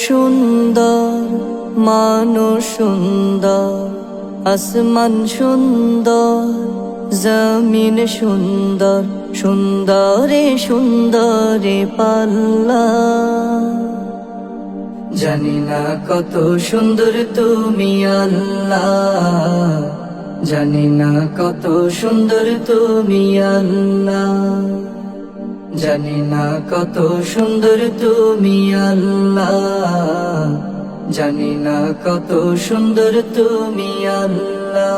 সুন্দর, মানুষ সুন্দর, আসমান সুন্দর, জমিন সুন্দর, সুন্দরে সুন্দরে পাল্লা। জানি না কত সুন্দর তুমি আল্লাহ, জানি না কত সুন্দর তুমি আল্লাহ, জানি না কত সুন্দর তুমি আল্লাহ, জানি না কত সুন্দর তুমি আল্লাহ।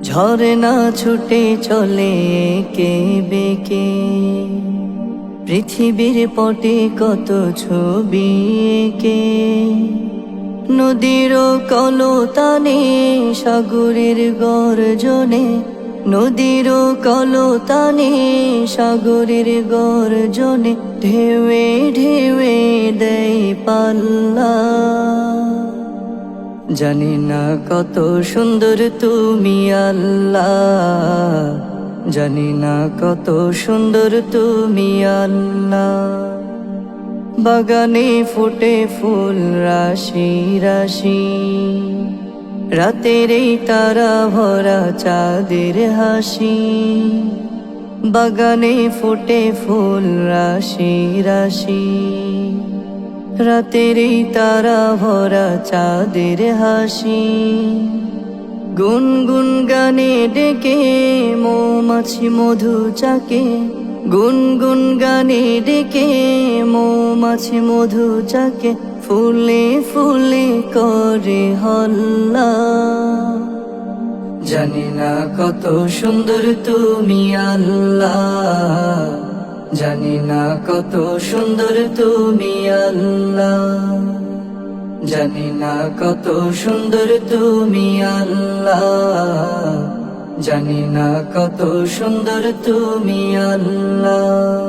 ঝরনা ছুটে চলে কে বেকে, পৃথিবীর পটে কত ছবি এঁকে, নদীর কলতানে সাগরের গর্জনে, নদীর কলতানে সাগরের গর্জনে, ঢেউয়ে ঢেউয়ে দেয় পাল্লা। জানি না কত সুন্দর তুমি আল্লাহ, জানি না কত সুন্দর তুমি আল্লাহ। বাগানে ফুটে ফুল রাশি রাশি, রাতের এই তারা ভরা চাঁদের হাসি। বাগানে ফুটে ফুল রাশি রাশি, রাতের এই তারা ভরা চাঁদের হাসি। গুনগুন গানে ডেকে মৌমাছি মধু চাকে, গুনগুন গানে ডেকে মৌমাছি মধু চাকে, ফুলে ফুলে করে হল্লা। জানি না কত সুন্দর তুমি আল্লাহ, জানি না কত সুন্দর তুমি আল্লাহ, জানি না কত সুন্দর তুমি আল্লাহ, জানি না কত সুন্দর তুমি আল্লাহ।